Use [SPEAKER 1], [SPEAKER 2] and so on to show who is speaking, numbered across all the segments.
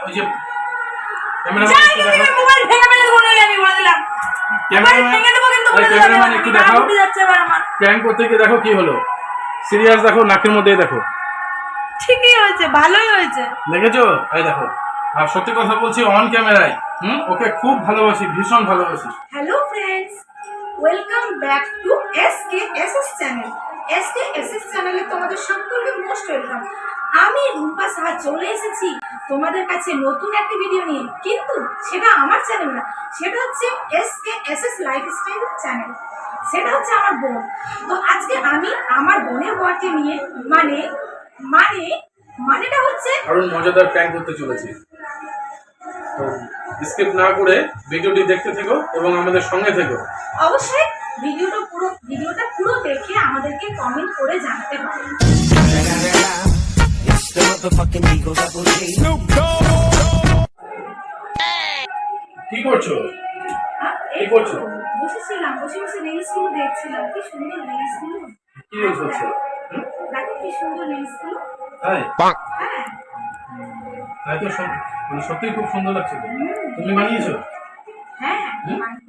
[SPEAKER 1] ওই যে ক্যামেরাম্যান একটু দেখাও, প্র্যাঙ্ক করতে গিয়ে দেখো কি হলো। সিরিয়াস দেখো, নাকের মধ্যে দেখো।
[SPEAKER 2] ঠিকই হয়েছে, ভালোই হয়েছে,
[SPEAKER 1] দেখেছো? এই দেখো। আর সত্যি কথা বলছি, অন ক্যামেরায় ওকে খুব ভালোবাসি, ভীষণ ভালোবাসি।
[SPEAKER 2] Hello friends, welcome back to SKSS channel. SKSS চ্যানেলে তোমাদের সকলকে মোস্ট ওয়েলকাম। আমি রূপা সাহা চলে এসেছি তোমাদের কাছে নতুন একটা ভিডিও নিয়ে, কিন্তু সেটা আমার চ্যানেল না, সেটা হচ্ছে SKSS লাইফস্টাইল চ্যানেল। সেটা হচ্ছে আমার বোন। তো আজকে আমি আমার বোনের বরকে নিয়ে মানেটা হচ্ছে
[SPEAKER 1] আরো মজাদার প্র্যাঙ্ক করতে চলেছি। তো স্কিপ না করে ভিডিওটি দেখতে থেকো এবং আমাদের সঙ্গে থেকো।
[SPEAKER 2] অবশ্যই ভিডিওটা পুরো দেখে আমাদেরকে কমেন্ট করে জানাতে পারেন।
[SPEAKER 1] কি করছো? কি করছো?
[SPEAKER 2] বসেছিলাম, বসে রিলস গুলো দেখছিলাম। কি সুন্দর রিলস গুলো।
[SPEAKER 1] কি রিলস হচ্ছে?
[SPEAKER 2] দেখো কি সুন্দর রিলস গুলো।
[SPEAKER 1] তাই?
[SPEAKER 2] হ্যাঁ,
[SPEAKER 1] তাই তো সত্যিই খুব সুন্দর লাগছে। তুমি বানিয়েছো?
[SPEAKER 2] হ্যাঁ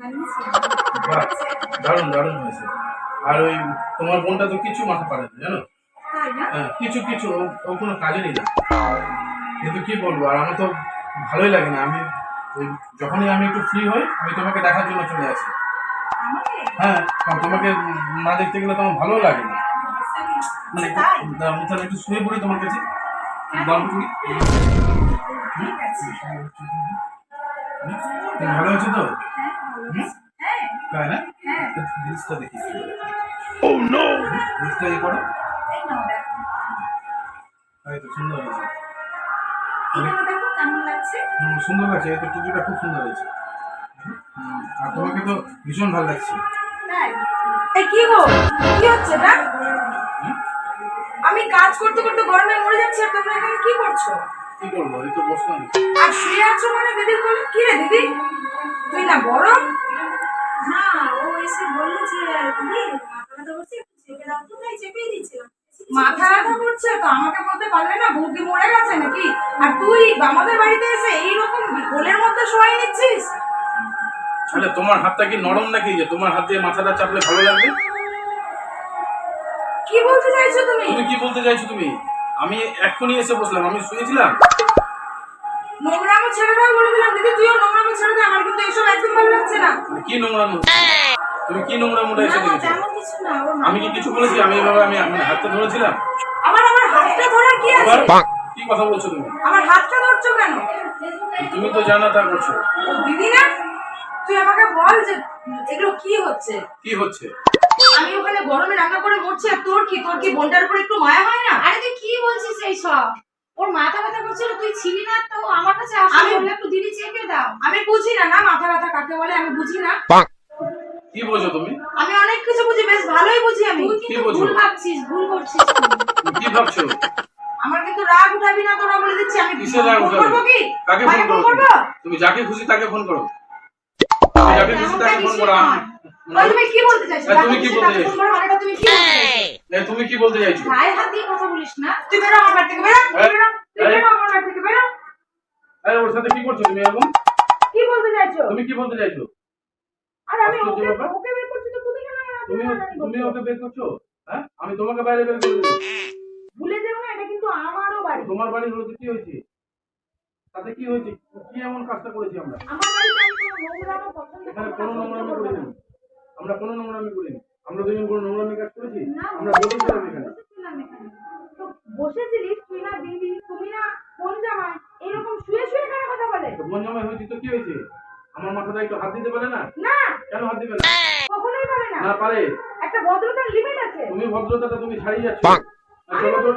[SPEAKER 2] বানিয়েছি।
[SPEAKER 1] বাহ, দারুণ দারুণ হয়েছে। আর ওই তোমার বোনটা তো কিছু মাথা পারে না, জানো?
[SPEAKER 2] তাই না?
[SPEAKER 1] হ্যাঁ, কিছু ও কোনো কাজেরই না। কিন্তু কি বলবো, আর আমার তো ভালোই লাগে না। আমি ওই যখনই আমি একটু ফ্রি হই, আমি তোমাকে দেখার জন্য চলে আসি।
[SPEAKER 2] আমাকে
[SPEAKER 1] হ্যাঁ, কারণ তোমাকে না দেখতে গেলে তো আমার ভালো লাগে না। মানে
[SPEAKER 2] তাই?
[SPEAKER 1] আমি তাহলে একটু শুয়ে পড়ি তোমার কাছে, গল্প করি।
[SPEAKER 2] ঠিক আছে।
[SPEAKER 1] তুমি ভালো আছো তো?
[SPEAKER 2] হ্যাঁ,
[SPEAKER 1] তাই না?
[SPEAKER 2] হ্যাঁ।
[SPEAKER 1] রিলসটা দেখি। ও নো, রিলসটা এই করো।
[SPEAKER 2] এই নাও দেখো।
[SPEAKER 1] তাই তো সুন্দর হয়েছে।
[SPEAKER 2] এইটা দেখো কেমন লাগছে।
[SPEAKER 1] সুন্দর লাগছে, এই তো টুপিটা খুব সুন্দর হয়েছে। আর তোমাকে তো ভীষণ ভালো লাগছে।
[SPEAKER 2] তাই? এই কি গো? কি হচ্ছে এটা? আমি কাজ করতে করতে গরমে মরে যাচ্ছি, আর তোমরা এখানে কি করছো?
[SPEAKER 1] কি করবো, এই তো বসলাম।
[SPEAKER 2] আর শুয়ে আছো মানে দিদির কোলে? কি রে দিদি, তুই না গরম? না, ও এসে বললো যে দিদি মাথা ব্যথা করছে, একটু চেপে দাও তো, তাই চেপেই দিচ্ছিলাম। মাথা ব্যথা করছে তো আমাকে বলতে পারলে না? ভুকি মরে গেছে নাকি? আর তুই আমাদের বাড়িতে এসে এইরকম কোলের মধ্যে শোয়াই নিচ্ছিস?
[SPEAKER 1] তাহলে তোমার হাতটা কি নরম নাকি, যে তোমার হাত দিয়ে মাথাটা চাপলে ভালো লাগবে?
[SPEAKER 2] কি বলতে চাইছো তুমি?
[SPEAKER 1] তুমি কি বলতে চাইছো তুমি? আমি এক্ষুনি এসে বসলাম, আমি শুয়েছিলাম।
[SPEAKER 2] নোংরামো ছেড়ে দাও বলে দিলাম দিদি, তুইও নোংরামো ছেড়ে দে। আমার কিন্তু এসব একদম ভালো লাগছে না।
[SPEAKER 1] কি নোংরামো? তুমি কি নোংরামোটা এসে
[SPEAKER 2] না,
[SPEAKER 1] দেখেছো?
[SPEAKER 2] তেমন কিছু না।
[SPEAKER 1] আমি কি কিছু বলেছি? আমি এভাবে আমি হাতটা ধরেছিলাম?
[SPEAKER 2] আমার হাতটা ধরার কি আছে?
[SPEAKER 1] কি কথা বলছো তুমি?
[SPEAKER 2] আমার হাতটা ধরছো কেন?
[SPEAKER 1] তুমি তো জানা তা করছো।
[SPEAKER 2] ও দিদি না, তুই আমাকে বল যে এগুলো কি হচ্ছে?
[SPEAKER 1] কি হচ্ছে?
[SPEAKER 2] আমি ওখানে গরমে রান্না করে মরছি, আর তোর কি বোনটার উপর একটু মায়া হয় না? আরে তুই কি বলছিস এই সব? ওর মাথা ব্যথা করছিল, তুই ছিলি না তো আমার কাছে আসলে বললে একটু দিদি চেপে দাও। আমি বুঝি না মাথা ব্যথা কাকে বলে, আমি বুঝি না।
[SPEAKER 1] কি বোঝো তুমি?
[SPEAKER 2] আমি অনেক কিছু বুঝি, বেশ ভালোই বুঝি আমি। তুই
[SPEAKER 1] কি
[SPEAKER 2] কিন্তু
[SPEAKER 1] বোঝো?
[SPEAKER 2] ভুল ভাবছিস, ভুল করছিস তুই।
[SPEAKER 1] তুমি কি ভাবছো?
[SPEAKER 2] আমার কিন্তু রাগ উঠাবি না তোরা, বলে দিচ্ছি। আমি
[SPEAKER 1] কিসের রাগ
[SPEAKER 2] ফোন
[SPEAKER 1] উঠাবে?
[SPEAKER 2] করবো কি?
[SPEAKER 1] কাকে
[SPEAKER 2] ভাইকে
[SPEAKER 1] ফোন
[SPEAKER 2] ফোন
[SPEAKER 1] করো?
[SPEAKER 2] করবো?
[SPEAKER 1] তুমি যাকে খুশি তাকে ফোন করো। তুমি যাকে খুশি তাকে ফোন করো।
[SPEAKER 2] বল তুমি কি বলতে চাইছো?
[SPEAKER 1] তুমি কি বলতে চাইছো?
[SPEAKER 2] ফোন করো মানেটা তুমি কি বলতে চাইছো?
[SPEAKER 1] তুমি কি বলতে চাইছো?
[SPEAKER 2] গায়ে হাত দিয়ে কথা বলিস না। তুই বেরো আমার বাড়ি থেকে, বেরো। তুই বেরো আমার বাড়ি থেকে, বেরো।
[SPEAKER 1] আরে ওর সাথে কি করছো তুমি এখন?
[SPEAKER 2] কি বলতে চাইছো?
[SPEAKER 1] তুমি কি বলতে চাইছো?
[SPEAKER 2] আর আমি
[SPEAKER 1] আশ্চর্য ব্যাপার।
[SPEAKER 2] ওকে বের করছি, তো তুমি কেন আমার
[SPEAKER 1] তুমি
[SPEAKER 2] হাতে
[SPEAKER 1] তুমি ওকে বের করছো? হ্যাঁ, আমি তোমাকে বাইরে বের করে দেবো।
[SPEAKER 2] ভুলে যেও না, এটা কিন্তু আমারও বাড়ি।
[SPEAKER 1] তোমার বাড়ি হলো তো কি হয়েছে? তাতে কি হয়েছে? কি এমন কাজটা করেছি আমরা?
[SPEAKER 2] আমার বাড়িতে আমি কোনো নোংরামো পছন্দ
[SPEAKER 1] এখানে
[SPEAKER 2] করি না।
[SPEAKER 1] কোনো নোংরামি করিনি। আমরা কোনো নোংরামি করিনি। আমরা দুজন কোনো নোংরামি কাজ করেছি?
[SPEAKER 2] না,
[SPEAKER 1] আমরা বলেছিলাম এখানে।
[SPEAKER 2] বসেছিলাম এখানে। তো বসেছিলিস তুই না দিদি, তুমি না কোন জামাই, এরকম শুয়ে শুয়ে কেন কথা বলে?
[SPEAKER 1] তো বোন জামাই হয়েছি তো কি হয়েছে? আমার মাথাটা একটু হাত দিতে পারে না?
[SPEAKER 2] না,
[SPEAKER 1] কেন হাত দিবে না?
[SPEAKER 2] কখনোই পারে না।
[SPEAKER 1] না পারে।
[SPEAKER 2] একটা ভদ্রতার লিমিট আছে।
[SPEAKER 1] তুমি ভদ্রতাটা তুমি ছাড়িয়ে যাচ্ছ। চলো তো,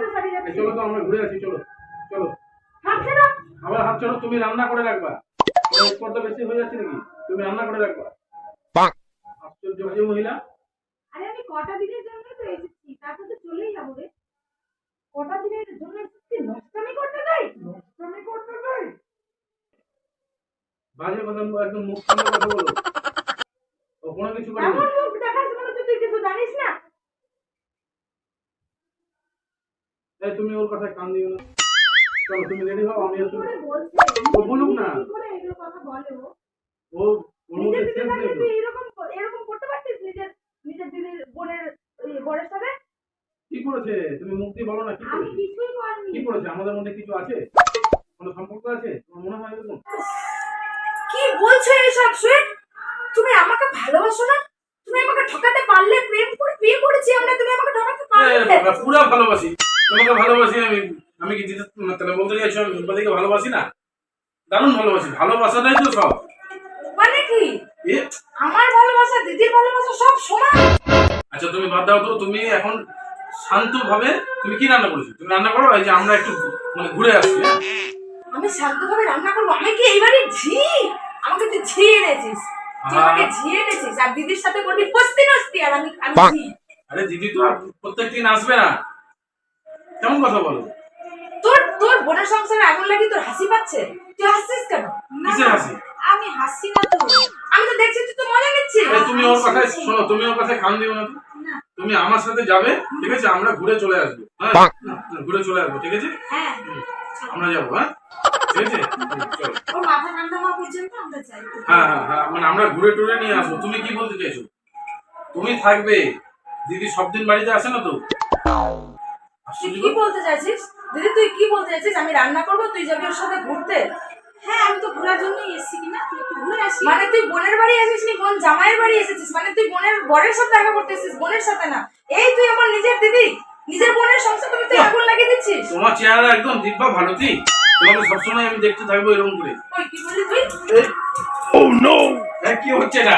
[SPEAKER 1] চলো তো আমরা ঘুরে আসি। চলো চলো।
[SPEAKER 2] হাত ছেড়ো।
[SPEAKER 1] আবার হাত ছাড়ো। তুমি রান্না করে রাখবা। স্পর্ধা বেশি হয়ে যাচ্ছে নাকি? তুমি রান্না করে রাখবা। আশ্চর্য যে মহিলা।
[SPEAKER 2] আরে আমি কটা দিনের জন্য তো এসেছি, তারপর তো চলেই যাবো রে। কটা দিনের জন্য এসেছি, নষ্টামি করতে দেয়? নষ্টামি করতে দেয়?
[SPEAKER 1] বাজে কথা একদম মুখ সামনে কথা বলো। ও কোনো কিছু করে
[SPEAKER 2] এমন মুখ দেখাস মনে হচ্ছে তুই কিছু জানিস না।
[SPEAKER 1] তুমি ওর কথায় কান দিও না। চলো তুমি রেডি হও, আমি একটু
[SPEAKER 2] করে বলছে
[SPEAKER 1] ও বলুক না।
[SPEAKER 2] কি করে এগুলো কথা বলে ও?
[SPEAKER 1] ও ওর মধ্যে
[SPEAKER 2] নিজের দিদির
[SPEAKER 1] সেন্স
[SPEAKER 2] সাথে
[SPEAKER 1] নেই তো।
[SPEAKER 2] তুই এরকম করতে পারতিস নিজের নিজের দিদির বোনের বরের সাথে?
[SPEAKER 1] কি করেছে তুমি মুখ দিয়ে বলো না, কি
[SPEAKER 2] আমি
[SPEAKER 1] করেছে?
[SPEAKER 2] কিছুই করিনি।
[SPEAKER 1] কি করেছে? আমাদের মধ্যে কিছু আছে, কোনো সম্পর্ক আছে তোমার মনে হয় এরকম?
[SPEAKER 2] কি বলছো এইসব সুইট? তুমি আমাকে ভালোবাসো না? তুমি আমাকে ঠকাতে পারলে? প্রেম করে বিয়ে করেছি আমরা, তুমি আমাকে ঠকাতে পারলে?
[SPEAKER 1] পুরা ভালোবাসি তোমাকে, ভালোবাসি আমি। আমি কি দিতে তাহলে বলতে চাইছো আমি রূপাদিকে ভালোবাসি না? দারুণ ভালোবাসি, ভালোবাসাটাই তো সব।
[SPEAKER 2] মানে কি?
[SPEAKER 1] এ,
[SPEAKER 2] আমার ভালোবাসা দিদির ভালোবাসা সব সমান?
[SPEAKER 1] আচ্ছা তুমি বাদ দাও তো, তুমি এখন শান্ত ভাবে তুমি কি রান্না করেছো? তুমি রান্না করো, এই যে আমরা একটু মানে ঘুরে আসছি। হ্যাঁ?
[SPEAKER 2] আমি শান্তভাবে রান্না করবো? আমি কি এইবারে ঝি? আমাকে তুই ঝি এনেছিস, তুই আমাকে ঝি এনেছিস আর দিদির সাথে করবি ফস্তি নস্তি, আর আমি আমি ঝি।
[SPEAKER 1] আরে দিদি তো আর প্রত্যেকদিন আসবে না, কেমন কথা বলো?
[SPEAKER 2] তোর তোর বোনের সংসারে আগুন লাগি তোর হাসি পাচ্ছে? তুই হাসছিস কেন?
[SPEAKER 1] কিসের হাসি?
[SPEAKER 2] আমি হাসছি না তো, আমি তো দেখছি তুই তো মজা নিচ্ছিস।
[SPEAKER 1] এই তুমি ওর কথায় শোনো, তুমি ওর কথায় কান দিও না তো।
[SPEAKER 2] না।
[SPEAKER 1] তুমি আমার সাথে যাবে, ঠিক আছে? আমরা ঘুরে চলে আসবো। হ্যাঁ, ঘুরে চলে আসবো, ঠিক আছে?
[SPEAKER 2] হ্যাঁ,
[SPEAKER 1] আমরা যাবো। হ্যাঁ, ঠিক আছে, চলো।
[SPEAKER 2] ওর মাথা ঠান্ডা হওয়া পর্যন্ত আমরা যাই।
[SPEAKER 1] হ্যাঁ হ্যাঁ হ্যাঁ, মানে আমরা ঘুরে টুরে নিয়ে আসবো। তুমি কি বলতে চাইছো? তুমি থাকবে, দিদি সব দিন বাড়িতে আসে না তো।
[SPEAKER 2] তুই কি বলতে চাইছিস দিদি? তুই কি বলতে চাইছিস? আমি রান্না করবো, তুই যাবি ওর সাথে ঘুরতে? হ্যাঁ, আমি তো ঘোরার জন্যই এসেছি কিনা, তুই একটু ঘুরে আসি। মানে তুই বোনের বাড়ি এসেছিস, বোন জামাইয়ের বাড়ি এসেছিস? মানে তুই বোনের বরের সাথে দেখা করতে এসেছিস, বোনের সাথে না? এই তুই আমার নিজের দিদি, নিজের বোনের সংসার তুমি তুই আগুন লাগিয়ে দিচ্ছিস।
[SPEAKER 1] তোমার চেহারা একদম দিব্যা ভারতী, তোমাকে সবসময় আমি দেখতে থাকবো এরকম করে।
[SPEAKER 2] ওই কি বললি তুই?
[SPEAKER 1] ও নো, কি হচ্ছে এটা?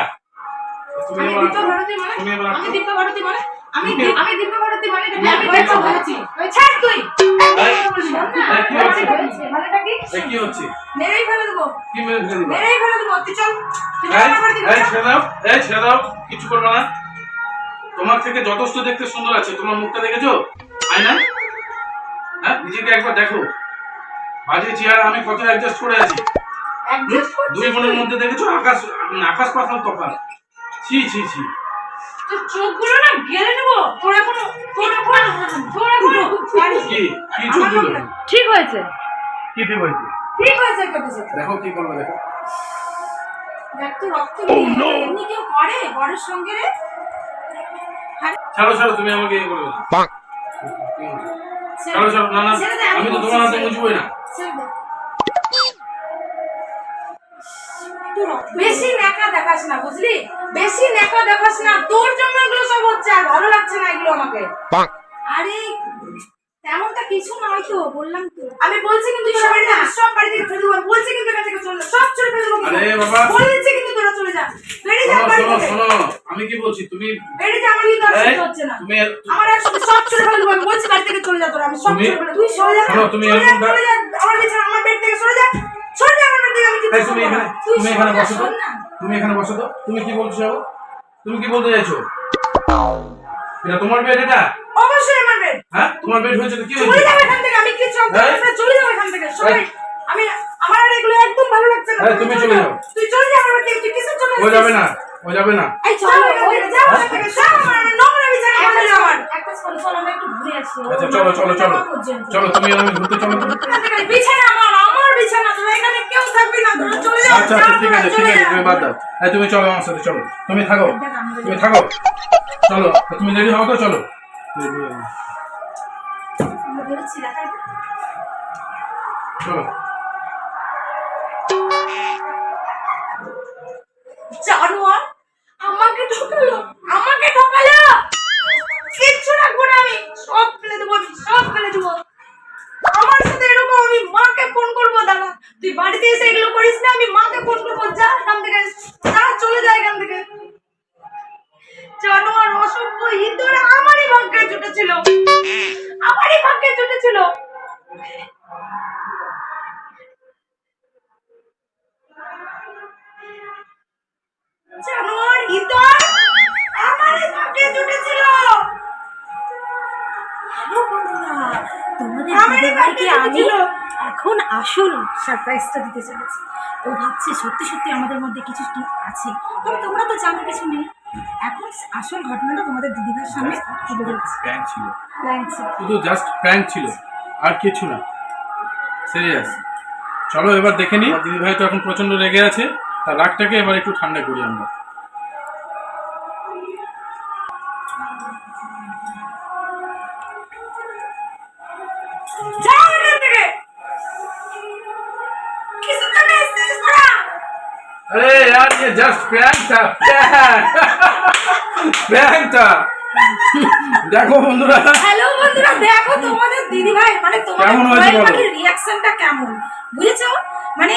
[SPEAKER 1] তুমি
[SPEAKER 2] আমি
[SPEAKER 1] আমার
[SPEAKER 2] দীপা ভারতী মানে?
[SPEAKER 1] তুমি আমার
[SPEAKER 2] আমি দীপা ভারতী মানে? আমি
[SPEAKER 1] তুমি-
[SPEAKER 2] আমি দীপা ভারতী মানে?
[SPEAKER 1] তুমি-
[SPEAKER 2] আমি দীপা ভারতী। ওই ছাড় তুই। শোন না,
[SPEAKER 1] কি হচ্ছে?
[SPEAKER 2] মানেটা কি?
[SPEAKER 1] কি হচ্ছে?
[SPEAKER 2] মেরেই ফেলে দেবো,
[SPEAKER 1] কি মেরে ফেলে দিবা?
[SPEAKER 2] মেরেই ফেলে দেবো। তুই চল, তুই
[SPEAKER 1] এই,
[SPEAKER 2] দীপা ভারতী
[SPEAKER 1] এই ছেড়ে দাও, এই ছেড়ে দাও, কিছু করবে না। তোমার থেকে যথেষ্ট দেখতে সুন্দর আছে। তোমার মুখটা দেখেছো আয়নায়? হ্যাঁ, নিজেকে একবার দেখো। বাজে চেহারা, আমি কত অ্যাডজাস্ট করে আছি।
[SPEAKER 2] অ্যাডজাস্ট করছিস
[SPEAKER 1] দুই বোনের মধ্যে দেখেছো আকাশ আকাশ পাতাল তফাৎ। ছি ছি ছি।
[SPEAKER 2] তোর চোখগুলো না গেলে নেবো। তোর এখন
[SPEAKER 1] কি কি চোখ দিল?
[SPEAKER 2] ঠিক হয়েছে,
[SPEAKER 1] কি ঠিক হয়েছে?
[SPEAKER 2] ঠিক হয়েছে কেটেছে।
[SPEAKER 1] দেখো কি করবে, দেখো।
[SPEAKER 2] দেখ তো রক্ত বেরিয়ে এমনি কেউ করে বরের সঙ্গে রে?
[SPEAKER 1] ছাড়ো ছাড়ো, তুমি আমাকে ইয়ে করবে না। ছাড়ো ছাড়ো, না না,
[SPEAKER 2] ছেড়ে দে,
[SPEAKER 1] আমি তো তোমার হাতে মুছবই না।
[SPEAKER 2] ছেড়ে দে। বেশি ন্যাকা দেখাস না, বুঝলি? বেশি ন্যাকা দেখাস না, তোর জন্য এগুলো সব হচ্ছে। আর ভালো লাগছে না এগুলো আমাকে। আরে তেমনটা কিছু নয় তো, বললাম তো। আমি বলছি কিন্তু সব বাড়ি থেকে ফেলে দেবো। বলছি কিন্তু এখান থেকে চলে যা, সব চলে ফেলে দেবো।
[SPEAKER 1] আরে বাবা,
[SPEAKER 2] বলছি কিন্তু তোরা চলে যা, বেরিয়ে যা
[SPEAKER 1] শোনো
[SPEAKER 2] বাড়ি
[SPEAKER 1] শোনো
[SPEAKER 2] থেকে।
[SPEAKER 1] শোনো, আমি কি বলছি তুমি
[SPEAKER 2] বেরিয়ে যা, আমার কিন্তু আর সহ্য হচ্ছে না।
[SPEAKER 1] তুমি
[SPEAKER 2] আমার আর সব চলে ফেলে দেবো। আমি বলছি বাড়ি থেকে চলে যা তোরা, আমি সব
[SPEAKER 1] তুমি-
[SPEAKER 2] চলে ফেলে। তুই সরে যা,
[SPEAKER 1] শোনো, তুমি
[SPEAKER 2] চলে যা,
[SPEAKER 1] এরকম
[SPEAKER 2] চলে যা, আমার বিছানা, আমার বেড থেকে সরে যা, সরে যা আমার বেড থেকে। আমি কিছু
[SPEAKER 1] এই, তুমি
[SPEAKER 2] করবো না।
[SPEAKER 1] এখানে
[SPEAKER 2] তুই
[SPEAKER 1] তুমি এখানে
[SPEAKER 2] শোন না,
[SPEAKER 1] বসো তো।
[SPEAKER 2] শোন না।
[SPEAKER 1] তুমি এখানে বসো তো। তুমি কি বলছো? তুমি কি বলতে চাইছো? এটা তোমার বেড? এটা
[SPEAKER 2] অবশ্যই আমার বেড।
[SPEAKER 1] হ্যাঁ, তোমার বেড হয়েছে তো কি
[SPEAKER 2] চলে
[SPEAKER 1] হয়েছে?
[SPEAKER 2] যাও এখান থেকে, আমি কিছু
[SPEAKER 1] হ্যাঁ?
[SPEAKER 2] চলে যাও এখান থেকে, সবাই। আমি আমার আর এগুলো একদম ভালো লাগছে না।
[SPEAKER 1] হ্যাঁ, তুমি চলে যাও।
[SPEAKER 2] তুই চলে যা আমার বাড়ি থেকে, তুই কিসের জন্য
[SPEAKER 1] ও যাবে না, ও যাবে না।
[SPEAKER 2] এই চল এখান থেকে, যাও এখান থেকে, সব আমার নোংরা বিছানা ফেলে আমার। এক কাজ করো, চল আমরা একটু ঘুরে আসি।
[SPEAKER 1] আচ্ছা চলো চলো চলো চলো, তুমি আর আমি ঘুরতে চলো তো।
[SPEAKER 2] এখান থেকে বিছানা আমার বিছানা, তোরা এখানে কেউ থাকবি না, তোরা চলে যাও।
[SPEAKER 1] আচ্ছা আচ্ছা, ঠিক আছে ঠিক আছে, তুমি বাদ দাও। এই, তুমি চলো আমার সাথে, চলো। তুমি থাকো, তুমি থাকো, চলো। তুমি রেডি হও তো, চলো।
[SPEAKER 2] আমরা বেরোচ্ছি, দেখাই তো।
[SPEAKER 1] চলো।
[SPEAKER 2] জানোয়ার আমাকে ঠকালো, আমাকে ঠকালো। কিচ্ছু রাখবো না আমি, সব ফেলে দেবো, আমি সব ফেলে দেবো। আমার সাথে এরকম, আমি মাকে ফোন করবো। দাদা তুই বাড়িতে এসে এগুলো করিস না, আমি মাকে ফোন করবো। যা এখান থেকে, যা, চলে যা এখান থেকে। জানোয়ার, অসভ্য ইঁদুর, আমারই ভাগ্যে জুটেছিল, আমারই ভাগ্যে জুটেছিল। জানোয়ার, ইঁদুর, আমারই ভাগ্যে জুটেছিল।
[SPEAKER 3] হ্যালো বন্ধুরা, তোমাদের
[SPEAKER 2] আমারই
[SPEAKER 3] দিদিভাইকে
[SPEAKER 2] ভাগ্যে
[SPEAKER 3] আমি
[SPEAKER 2] জুটেছিল।
[SPEAKER 3] এখন আসল সারপ্রাইজটা দিতে চলেছি। ও ভাবছে সত্যি সত্যি আমাদের মধ্যে কিছু কি আছে, তবে তোমরা তো জানো কিছু নেই। এখন আসল ঘটনাটা তোমাদের দিদিভাইয়ের সামনে তুলে ধরছি।
[SPEAKER 1] প্র্যাঙ্ক ছিল,
[SPEAKER 3] প্ল্যান ছিল।
[SPEAKER 1] শুধু জাস্ট প্র্যাঙ্ক ছিল, আর কিছু না। সিরিয়াস। চলো এবার দেখে নিই, দিদি ভাই তো এখন প্রচন্ড রেগে আছে, তার রাগটাকে এবার একটু ঠান্ডা করি আমরা।
[SPEAKER 2] যাও এখান থেকে। কিছু করে এসেছিস তোরা?
[SPEAKER 1] अरे यार ये जस्ट प्रैंक था, प्रैंक था। দেখো বন্ধুরা,
[SPEAKER 2] হ্যালো বন্ধুরা, দেখো তোমাদের দিদি ভাই মানে তোমাদের
[SPEAKER 1] কেমন হয়েছে
[SPEAKER 2] কোয়েল
[SPEAKER 1] বলো?
[SPEAKER 2] পাখির রিয়াকশনটা কেমন, বুঝেছো? মানে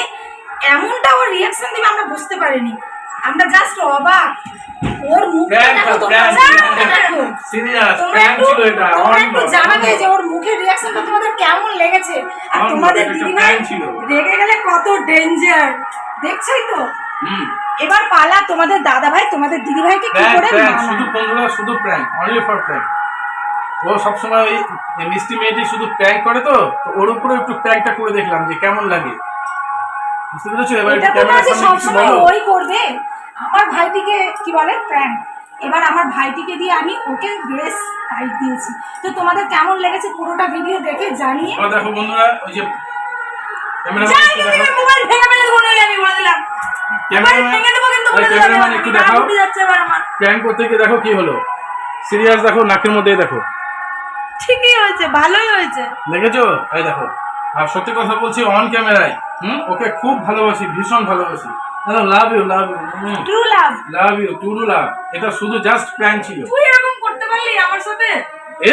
[SPEAKER 2] এমনটা ওর রিয়াকশন দিবে আমরা বুঝতে পারিনি, আমরা জাস্ট অবাক। ওর মুখটা
[SPEAKER 1] Prank
[SPEAKER 2] দেখো
[SPEAKER 1] টা,
[SPEAKER 2] তোমরা,
[SPEAKER 1] prank,
[SPEAKER 2] দেখো
[SPEAKER 1] সিরিয়াস
[SPEAKER 2] তোমরা
[SPEAKER 1] প্র্যাঙ্ক
[SPEAKER 2] একটু
[SPEAKER 1] ছিল এটা।
[SPEAKER 2] তোমরা একটু জানাবে যে ওর মুখের রিয়াকশনটা তোমাদের কেমন লেগেছে। আর
[SPEAKER 1] আমার
[SPEAKER 2] তোমাদের
[SPEAKER 1] এটা
[SPEAKER 2] দিদি ভাই
[SPEAKER 1] prank ছিল।
[SPEAKER 2] রেগে গেলে কত ডেঞ্জার, দেখছোই তো।
[SPEAKER 1] হুম,
[SPEAKER 2] এবার পালা তোমাদের দাদা ভাই তোমাদের দিদি ভাইকে কি
[SPEAKER 1] প্র্যাঙ্ক
[SPEAKER 2] করে
[SPEAKER 1] প্র্যাঙ্ক
[SPEAKER 2] মানায়।
[SPEAKER 1] শুধু বন্ধুরা, শুধু প্র্যাঙ্ক, অনলি ফর প্র্যাঙ্ক। ও সবসময় ওই মিষ্টি মেয়েটি শুধু প্র্যাঙ্ক করে, তো ওর উপরে একটু প্র্যাঙ্কটা করে দেখলাম যে কেমন লাগে, বুঝতে পেরেছো? এবার
[SPEAKER 2] এটা
[SPEAKER 1] একটু
[SPEAKER 2] তোমরা
[SPEAKER 1] ক্যামেরার
[SPEAKER 2] যে
[SPEAKER 1] সামনে কিছু
[SPEAKER 2] সবসময়
[SPEAKER 1] বলো।
[SPEAKER 2] ওই করবে। আমার ভাইটিকে কি বলে প্র্যাঙ্ক, এবার আমার ভাইটিকে দিয়ে আমি ওকে বেশ টাইট দিয়েছি। তো তোমাদের কেমন লেগেছে পুরোটা ভিডিও দেখে জানিয়ে।
[SPEAKER 1] এবার দেখো বন্ধুরা, ওই যে
[SPEAKER 2] যাই তুমি মোবাইল ভেঙে ফেলে দেবো নইলে আমি বলে দিলাম। মোবাইল ভেঙে দেবো কিন্তু বলে দিলাম।
[SPEAKER 1] ক্যামেরাম্যান একটু দেখাও,
[SPEAKER 2] উঠে যাচ্ছে এবার আমার।
[SPEAKER 1] প্র্যাঙ্ক করতে গিয়ে দেখো কি হলো। সিরিয়াস দেখো, নাকের মধ্যে দেখো,
[SPEAKER 2] ঠিকই হয়েছে, ভালোই হয়েছে।
[SPEAKER 1] দেখেছো? এই দেখো। আর সত্যি কথা বলছি, অন ক্যামেরায় ওকে খুব ভালোবাসি, ভীষণ ভালোবাসি। Love you, love you,
[SPEAKER 2] true love.
[SPEAKER 1] Love you, true love. এটা শুধু জাস্ট প্র্যাঙ্ক ছিল।
[SPEAKER 2] তুই এরকম করতে পারলি আমার সাথে?
[SPEAKER 1] এ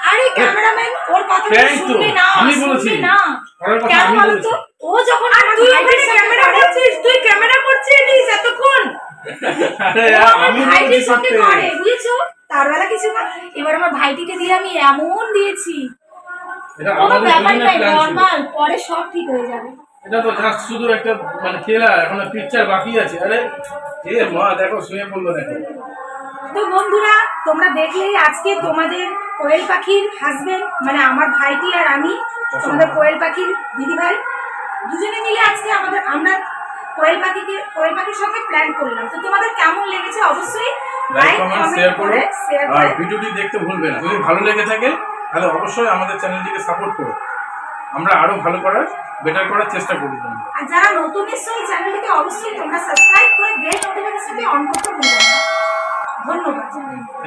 [SPEAKER 2] আরে ক্যামেরাম্যান ওর কথা
[SPEAKER 1] Prank তো,
[SPEAKER 2] শুনবি না,
[SPEAKER 1] আমি বলেছি।
[SPEAKER 2] শুনবি না।
[SPEAKER 1] ওর কথা
[SPEAKER 2] কেন
[SPEAKER 1] আমি
[SPEAKER 2] বলো
[SPEAKER 1] বলেছি।
[SPEAKER 2] তো? ও যখন আমার ভাইটির সাথে ক্যামেরা করছিস, তুই ক্যামেরা করছিস এতক্ষণ।
[SPEAKER 1] আরে
[SPEAKER 2] ও
[SPEAKER 1] यार,
[SPEAKER 2] আমার
[SPEAKER 1] আমি
[SPEAKER 2] ভাইটির
[SPEAKER 1] বলেছি
[SPEAKER 2] সঙ্গে
[SPEAKER 1] করতে।
[SPEAKER 2] করে, বুঝেছো? তার বেলা কিছু না। এবার আমার ভাইটিকে দিয়ে আমি এমন দিয়েছি,
[SPEAKER 1] এটা
[SPEAKER 2] কোনো
[SPEAKER 1] আমাদের
[SPEAKER 2] ব্যাপার
[SPEAKER 1] দুজনের
[SPEAKER 2] নাই,
[SPEAKER 1] প্ল্যান ছিল।
[SPEAKER 2] নর্মাল, পরে সব ঠিক হয়ে যাবে।
[SPEAKER 1] এটা তো জাস্ট শুধু একটা মানে ট্রেলার, এখন পিকচার বাকি আছে। আরে এ মা দেখো, শুয়ে পড়লো দেখো।
[SPEAKER 2] তো বন্ধুরা, তোমরা দেখলেই আজকে তোমাদের কোয়েল পাখির হাজবেন্ড মানে আমার ভাইটি আর আমি, তোমাদের কোয়েল পাখির দিদি ভাই দুজনে মিলে আজকে আমরা কোয়েল পাখির সঙ্গে প্ল্যান করলাম। তো তোমাদের কেমন লেগেছে অবশ্যই
[SPEAKER 1] লাইক কমেন্ট শেয়ার করো,
[SPEAKER 2] শেয়ার
[SPEAKER 1] আর
[SPEAKER 2] করে।
[SPEAKER 1] ভিডিওটি দেখতে ভুলবে না। যদি ভালো লেগে থাকে তাহলে অবশ্যই আমাদের চ্যানেলটিকে সাপোর্ট করো, আমরা আরো ভালো করার, বেটার করার চেষ্টা করব।
[SPEAKER 2] আর যারা নতুন এসছো এই চ্যানেলটিকে অবশ্যই তোমরা সাবস্ক্রাইব করে বেল নোটিফিকেশনটি অন করতে ভুলবে না। ধন্যবাদ।